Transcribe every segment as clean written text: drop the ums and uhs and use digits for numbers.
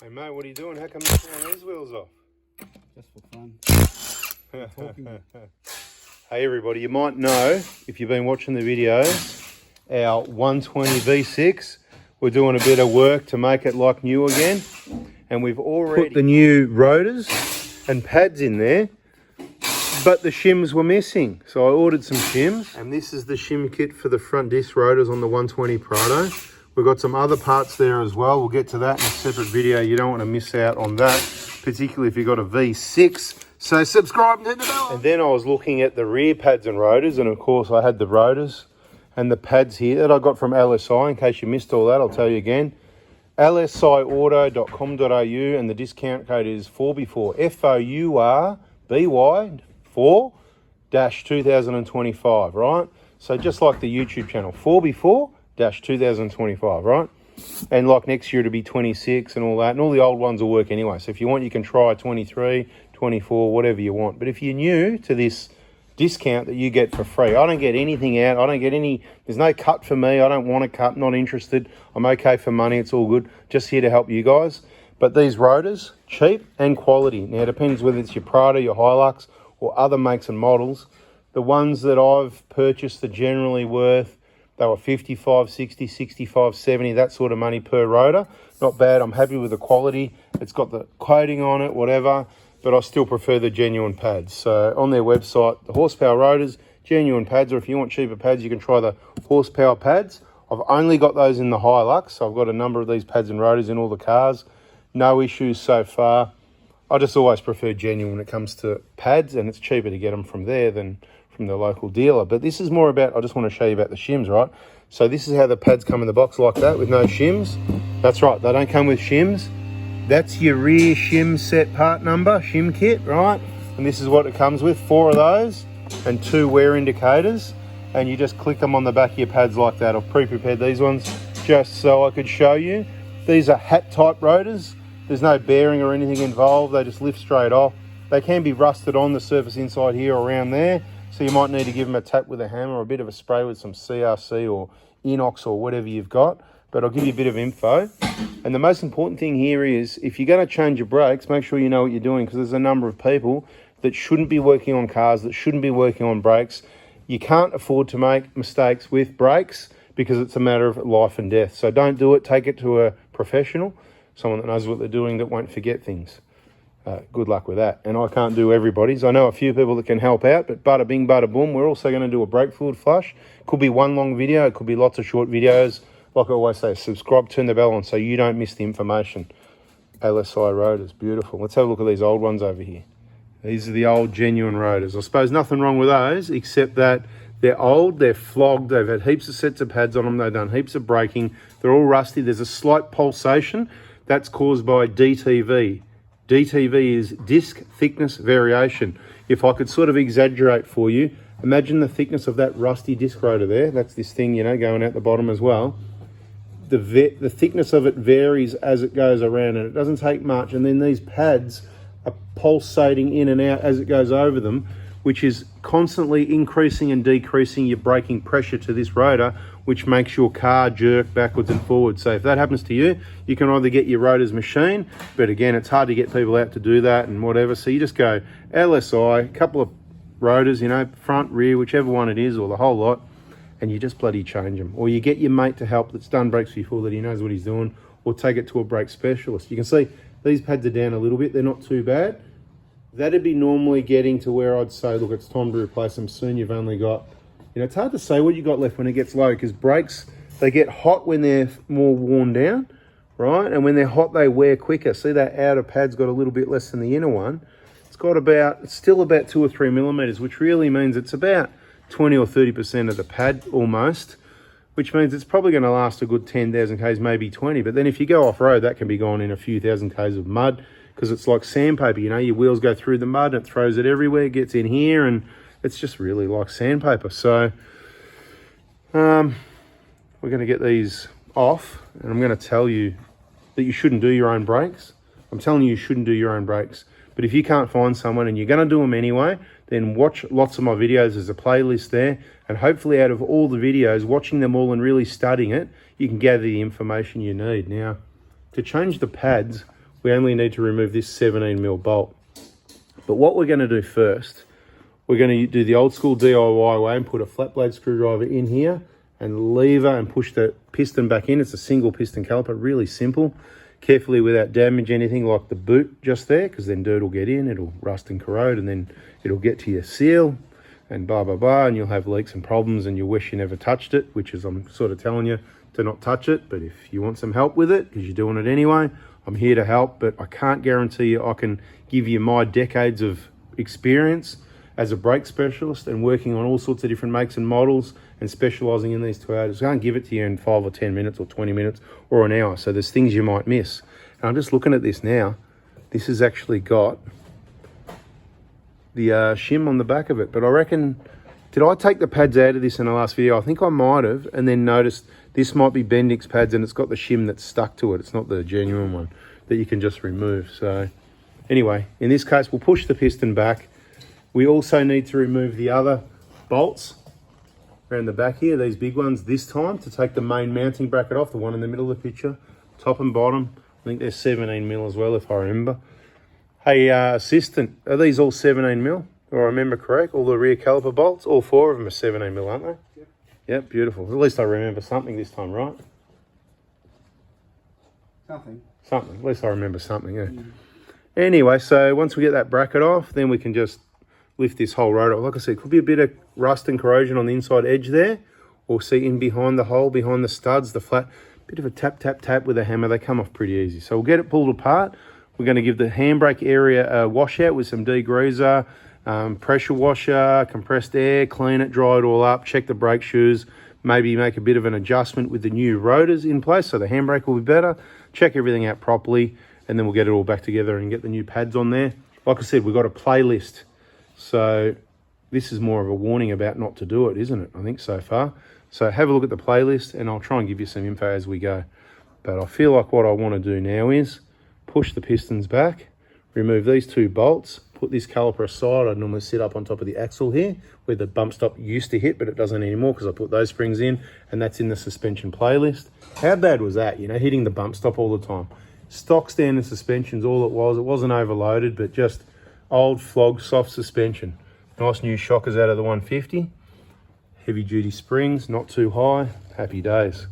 Hey mate, what are you doing? How come you're pulling these wheels off? Just for fun. Hey everybody, you might know, if you've been watching the video, our 120 V6, we're doing a bit of work to make it like new again. And we've already put the new rotors and pads in there, but the shims were missing. So I ordered some shims, and this is the shim kit for the front disc rotors on the 120 Prado. We've got some other parts there as well. We'll get to that in a separate video. You don't want to miss out on that, particularly if you've got a V6. So subscribe and hit the bell. And then I was looking at the rear pads and rotors, and of course I had the rotors and the pads here that I got from LSI. In case you missed all that, I'll tell you again. lsiauto.com.au, and the discount code is 4B4, FOURBY 4-2025, right? So just like the YouTube channel, 4B4-2025, right? And like next year to be 26 and all that, and all the old ones will work anyway. So if you want, you can try 23, 24, whatever you want. But if you're new to this discount that you get for free, I don't get anything out. I don't get any, there's no cut for me. I don't want to cut, not interested. I'm okay for money. It's all good. Just here to help you guys. But these rotors, cheap and quality. Now it depends whether it's your Prado, your Hilux, or other makes and models. The ones that I've purchased are generally worth, they were 55, 60, 65, 70, that sort of money per rotor. Not bad. I'm happy with the quality. It's got the coating on it, whatever, but I still prefer the genuine pads. So on their website, the horsepower rotors, genuine pads, or if you want cheaper pads, you can try the horsepower pads. I've only got those in the Hilux, so I've got a number of these pads and rotors in all the cars. No issues so far. I just always prefer genuine when it comes to pads, and it's cheaper to get them from there than from the local dealer. But this is more about, I just want to show you about the shims, right? So this is how the pads come in the box, like that, with no shims. That's right, they don't come with shims. That's your rear shim set part number, shim kit, right? And this is what it comes with, 4 of those and 2 wear indicators. And you just click them on the back of your pads like that. I've pre-prepared these ones just so I could show you. These are hat type rotors. There's no bearing or anything involved. They just lift straight off. They can be rusted on the surface inside here or around there. So you might need to give them a tap with a hammer or a bit of a spray with some CRC or inox or whatever you've got. But I'll give you a bit of info. And the most important thing here is, if you're going to change your brakes, make sure you know what you're doing, because there's a number of people that shouldn't be working on cars, that shouldn't be working on brakes. You can't afford to make mistakes with brakes because it's a matter of life and death. So don't do it. Take it to a professional, someone that knows what they're doing, that won't forget things. Good luck with that. And I can't do everybody's. I know a few people that can help out, but bada bing, bada boom. We're also going to do a brake fluid flush. Could be one long video. It could be lots of short videos. Like I always say, subscribe, turn the bell on so you don't miss the information. LSI rotors, beautiful. Let's have a look at these old ones over here. These are the old genuine rotors. I suppose nothing wrong with those, except that they're old, they're flogged, they've had heaps of sets of pads on them, they've done heaps of braking, they're all rusty. There's a slight pulsation. That's caused by DTV. DTV is disc thickness variation. If I could sort of exaggerate for you, imagine the thickness of that rusty disc rotor there. That's this thing, you know, going out the bottom as well. The thickness of it varies as it goes around, and it doesn't take much. And then these pads are pulsating in and out as it goes over them, which is constantly increasing and decreasing your braking pressure to this rotor, which makes your car jerk backwards and forwards. So if that happens to you, you can either get your rotors machined, but again, it's hard to get people out to do that and whatever. So you just go LSI, a couple of rotors, you know, front, rear, whichever one it is, or the whole lot, and you just bloody change them. Or you get your mate to help that's done brakes before, that he knows what he's doing, or take it to a brake specialist. You can see these pads are down a little bit. They're not too bad. That'd be normally getting to where I'd say, look, it's time to replace them soon. You've only got, you know, it's hard to say what you got left when it gets low, because brakes, they get hot when they're more worn down, right? And when they're hot, they wear quicker. See, that outer pad's got a little bit less than the inner one. It's got about, it's still about 2 or 3 millimeters, which really means it's about 20 or 30% of the pad almost, which means it's probably going to last a good 10,000 Ks, maybe 20. But then if you go off-road, that can be gone in a few thousand Ks of mud, because it's like sandpaper, you know, your wheels go through the mud and it throws it everywhere, gets in here, and it's just really like sandpaper. So we're going to get these off, and I'm going to tell you that you shouldn't do your own brakes. I'm telling you, you shouldn't do your own brakes. But if you can't find someone and you're going to do them anyway, then watch lots of my videos. There's a playlist there, and hopefully out of all the videos, watching them all and really studying it, you can gather the information you need. Now, to change the pads, we only need to remove this 17mm bolt. But what we're going to do first, we're going to do the old school DIY way and put a flat blade screwdriver in here and lever and push the piston back in. It's a single piston caliper, really simple. Carefully without damage anything like the boot just there, because then dirt will get in, it'll rust and corrode, and then it'll get to your seal and blah, blah, blah, and you'll have leaks and problems and you'll wish you never touched it, which is, I'm sort of telling you to not touch it. But if you want some help with it, because you're doing it anyway, I'm here to help. But I can't guarantee you I can give you my decades of experience as a brake specialist and working on all sorts of different makes and models and specialising in these 2 hours. I can't give it to you in 5 or 10 minutes or 20 minutes or an hour. So there's things you might miss. And I'm just looking at this now. This has actually got the shim on the back of it. But I reckon, did I take the pads out of this in the last video? I think I might have, and then noticed this might be Bendix pads and it's got the shim that's stuck to it. It's not the genuine one that you can just remove. So anyway, in this case, we'll push the piston back. We also need to remove the other bolts around the back here, these big ones this time, to take the main mounting bracket off, the one in the middle of the picture, top and bottom. I think they're 17mm as well, if I remember. Hey, assistant, are these all 17mm? Or I remember correct, all the rear caliper bolts, all 4 of them are 17mm, aren't they? Yep. Yep, beautiful. At least I remember something this time, right? Something. Something, at least I remember something, yeah. Anyway, so once we get that bracket off, then we can just lift this whole rotor. Like I said, could be a bit of rust and corrosion on the inside edge there, or see in behind the hole, behind the studs, the flat, bit of a tap, tap, tap with a hammer. They come off pretty easy. So we'll get it pulled apart. We're going to give the handbrake area a washout with some degreaser, pressure washer, compressed air, clean it, dry it all up, check the brake shoes, maybe make a bit of an adjustment with the new rotors in place so the handbrake will be better, check everything out properly, and then we'll get it all back together and get the new pads on there. Like I said, we've got a playlist. So this is more of a warning about not to do it, isn't it? I think so far. So have a look at the playlist and I'll try and give you some info as we go. But I feel like what I want to do now is push the pistons back, remove these 2 bolts, put this caliper aside. I normally sit up on top of the axle here where the bump stop used to hit, but it doesn't anymore because I put those springs in, and that's in the suspension playlist. How bad was that, you know, hitting the bump stop all the time? Stock standard suspension's all it was. It wasn't overloaded, but just old flog soft suspension. Nice new shockers out of the 150. Heavy duty springs, not too high. Happy days.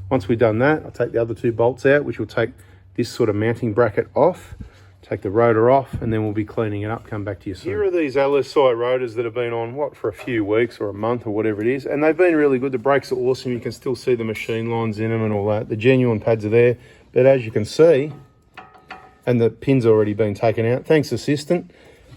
Once we've done that, I'll take the other 2 bolts out, which will take this sort of mounting bracket off, take the rotor off, and then we'll be cleaning it up. Come back to you soon. Here are these LSI rotors that have been on, what, for a few weeks or a month or whatever it is, and they've been really good. The brakes are awesome. You can still see the machine lines in them and all that. The genuine pads are there, but as you can see, and the pin's already been taken out. Thanks, assistant.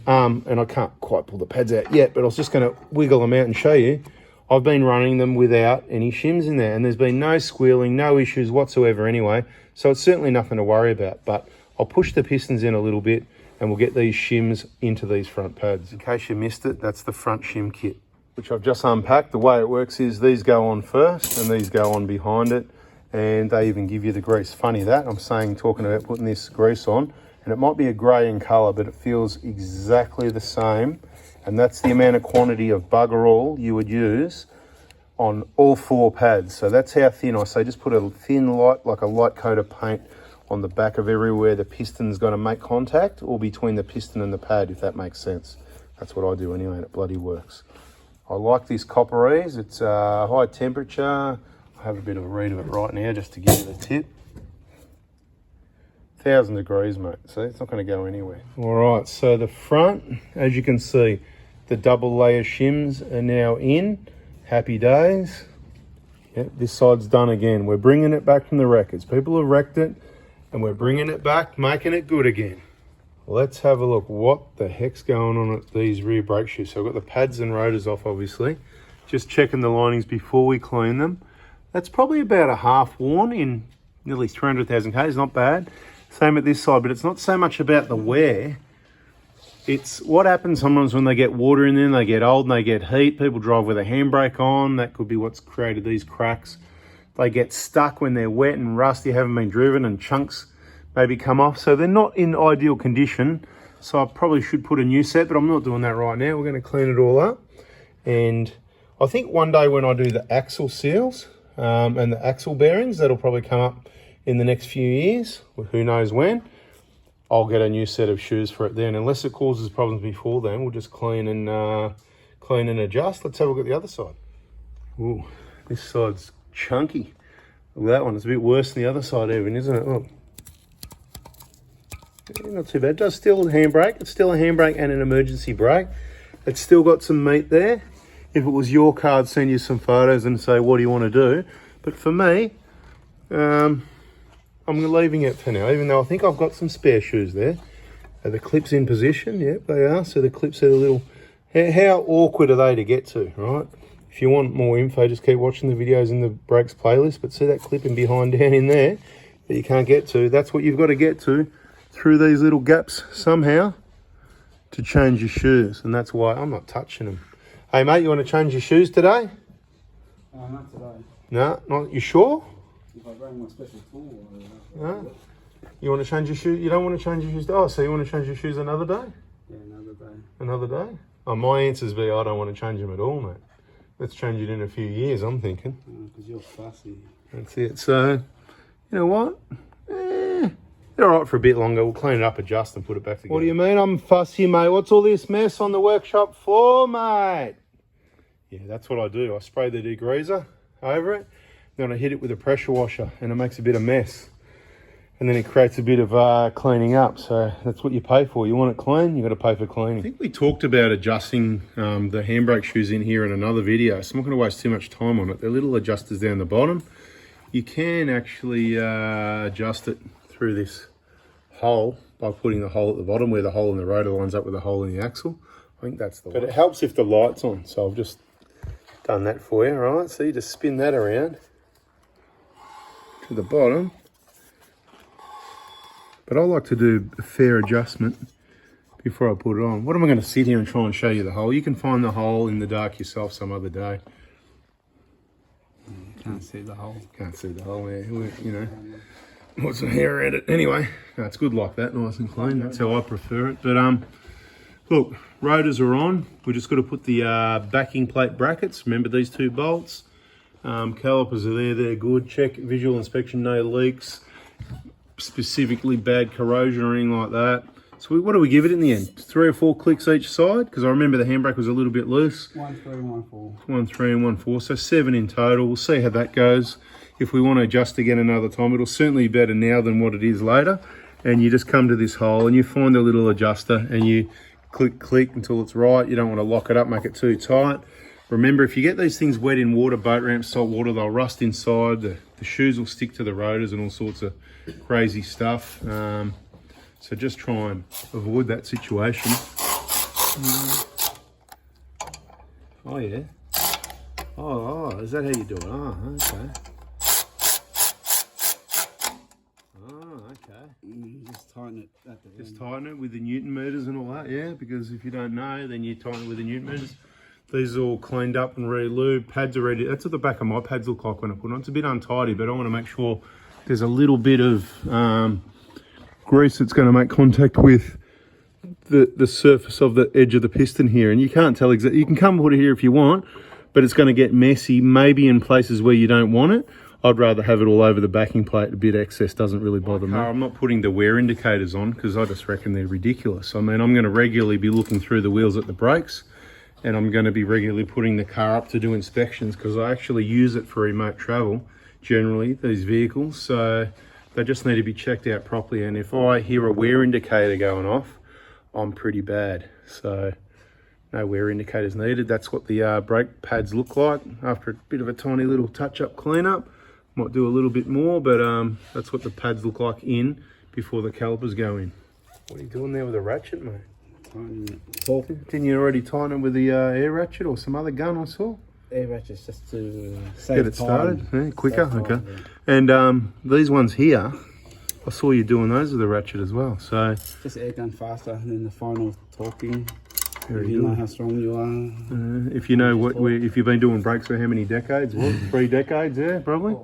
And I can't quite pull the pads out yet, but I was just going to wiggle them out and show you. I've been running them without any shims in there, and there's been no squealing, no issues whatsoever anyway. So it's certainly nothing to worry about, but I'll push the pistons in a little bit and we'll get these shims into these front pads. In case you missed it, that's the front shim kit, which I've just unpacked. The way it works is these go on first and these go on behind it, and they even give you the grease. Funny that, I'm talking about putting this grease on, and it might be a grey in colour, but it feels exactly the same. And that's the amount of quantity of bugger all you would use on all 4 pads. So that's how thin I say, just put a thin light, like a light coat of paint on the back of everywhere the piston's going to make contact, or between the piston and the pad, if that makes sense. That's what I do anyway, and it bloody works. I like this copperese. It's high temperature. I have a bit of a read of it right now just to give you the tip. 1,000 degrees, mate. See, it's not going to go anywhere. All right, so the front, as you can see, the double layer shims are now in. Happy days. Yep, this side's done again. We're bringing it back from the records. People have wrecked it, and we're bringing it back, making it good again. Let's have a look. What the heck's going on at these rear brake shoes? So I've got the pads and rotors off, obviously. Just checking the linings before we clean them. That's probably about a half worn in nearly 300,000 Ks. Not bad. Same at this side, but it's not so much about the wear. It's what happens sometimes when they get water in them, they get old and they get heat. People drive with a handbrake on. That could be what's created these cracks. They get stuck when they're wet and rusty, haven't been driven, and chunks maybe come off. So they're not in ideal condition. So I probably should put a new set, but I'm not doing that right now. We're going to clean it all up. And I think one day when I do the axle seals and the axle bearings, that'll probably come up in the next few years, who knows when. I'll get a new set of shoes for it then. Unless it causes problems before then, we'll just clean and adjust. Let's have a look at the other side. Ooh, this side's chunky. Look at that one. It's a bit worse than the other side even, isn't it? Look. Yeah, not too bad. It does still a handbrake. It's still a handbrake and an emergency brake. It's still got some meat there. If it was your car, I'd send you some photos and say, what do you want to do? But for me, I'm leaving it for now, even though I think I've got some spare shoes there. Are the clips in position? Yep, they are. So the clips are a little... How awkward are they to get to, right? If you want more info, just keep watching the videos in the brakes playlist. But see that clipping behind down in there that you can't get to? That's what you've got to get to through these little gaps somehow to change your shoes. And that's why I'm not touching them. Hey, mate, you want to change your shoes today? Not today. No, not. You sure? If I bring my special tool. No? You want to change your shoes? You don't want to change your shoes? Oh, so you want to change your shoes another day? Yeah, another day. Another day? Oh, my answer's be I don't want to change them at all, mate. Let's change it in a few years, I'm thinking. Because you're fussy. That's it. So, you know what? They're all right for a bit longer. We'll clean it up, adjust, and put it back together. What do you mean I'm fussy, mate? What's all this mess on the workshop floor, mate? Yeah, that's what I do. I spray the degreaser over it, then I hit it with a pressure washer, and it makes a bit of mess. And then it creates a bit of cleaning up. So that's what you pay for. You want it clean, you've got to pay for cleaning. I think we talked about adjusting the handbrake shoes in here in another video, so I'm not going to waste too much time on it. They're little adjusters down the bottom. You can actually adjust it through this hole by putting the hole at the bottom where the hole in the rotor lines up with the hole in the axle. I think that's the one. But it helps if the light's on, so I've just done that for you, all right? So you just spin that around to the bottom. But I like to do a fair adjustment before I put it on. What am I going to sit here and try and show you the hole? You can find the hole in the dark yourself some other day. Can't see the hole. Can't see the hole there, you know. Put some hair around it. Anyway, no, it's good like that, nice and clean. That's how I prefer it. But look, rotors are on. We just got to put the backing plate brackets. Remember these two bolts. Calipers are there, they're good. Check visual inspection, no leaks. Specifically bad corrosion or anything like that. So what do we give it in the end? 3 or 4 clicks each side? Because I remember the handbrake was a little bit loose. 1, 3, 1, 4. 1, 3 and 1, 4. So 7 in total. We'll see how that goes. If we want to adjust again another time, it'll certainly be better now than what it is later. And you just come to this hole and you find a little adjuster and you click until it's right. You don't want to lock it up, make it too tight. Remember, if you get these things wet in water, boat ramps, salt water, they'll rust inside. The shoes will stick to the rotors and all sorts of crazy stuff. So just try and avoid that situation. Oh, yeah. Oh, is that how you do it? Oh, okay. Just tighten it at the end. Just tighten it with the Newton meters and all that, yeah, because if you don't know, then you tighten it with the Newton meters. These are all cleaned up and re-lubed. Pads are ready. That's what the back of my pads look like when I put it on. It's a bit untidy, but I want to make sure there's a little bit of grease that's going to make contact with the surface of the edge of the piston here. And you can't tell exactly. You can come and put it here if you want, but it's going to get messy, maybe in places where you don't want it. I'd rather have it all over the backing plate. A bit excess doesn't really bother me. I'm not putting the wear indicators on because I just reckon they're ridiculous. I mean, I'm going to regularly be looking through the wheels at the brakes, and I'm going to be regularly putting the car up to do inspections because I actually use it for remote travel, generally, these vehicles. So they just need to be checked out properly. And if I hear a wear indicator going off, I'm pretty bad. So no wear indicators needed. That's what the brake pads look like after a bit of a tiny little touch-up cleanup. Might do a little bit more, but that's what the pads look like in before the calipers go in. What are you doing there with a ratchet, mate? Didn't you already tighten it with the air ratchet or some other gun I saw? Air ratchets just to get it started, yeah, quicker. Okay. And these ones here, I saw you doing those with the ratchet as well. So just air gun faster than the final torquing. Very you good. know how strong you are. If you know if you've been doing brakes for how many decades? What, 3 decades? Yeah, probably.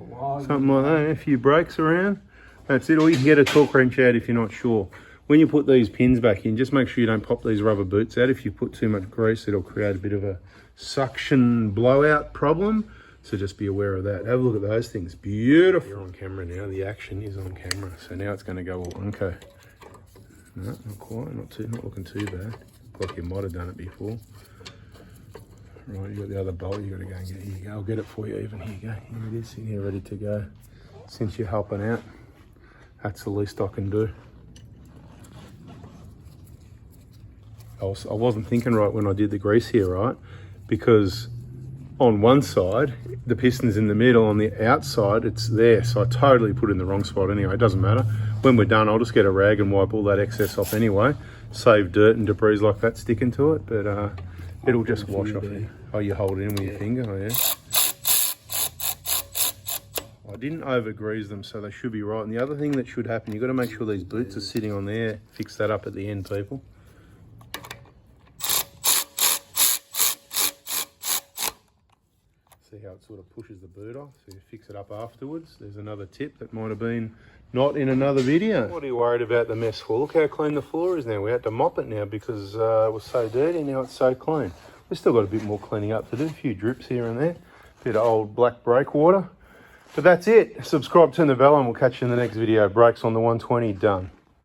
Something like that. A few brakes around. That's it. Or you can get a torque wrench out if you're not sure. When you put these pins back in, just make sure you don't pop these rubber boots out. If you put too much grease, it'll create a bit of a suction blowout problem. So just be aware of that. Have a look at those things. Beautiful. You're on camera now. The action is on camera. So now it's going to go all okay. No, not quite. Not looking too bad. Like you might have done it before. Right, you got the other bolt. You got to go and get. Here you go. I'll get it for you. Even here you go. Here it is. In here, ready to go. Since you're helping out, that's the least I can do. I wasn't thinking right when I did the grease here, right? Because on one side, the piston's in the middle. On the outside, it's there. So I totally put it in the wrong spot anyway. It doesn't matter. When we're done, I'll just get a rag and wipe all that excess off anyway. Save dirt and debris like that sticking to it. But it'll just wash off here. Oh, you hold it in with your finger, oh yeah. I didn't over grease them, so they should be right. And the other thing that should happen, you've got to make sure these boots are sitting on there. Fix that up at the end, people. See how it sort of pushes the boot off, so you fix it up afterwards. There's another tip that might have been not in another video. What are you worried about the mess for? Look how clean the floor is now. We had to mop it now because it was so dirty. Now it's so clean. We've still got a bit more cleaning up to do. A few drips here and there. Bit of old black brake water. But that's it. Subscribe, turn the bell on. We'll catch you in the next video. Brakes on the 120, done.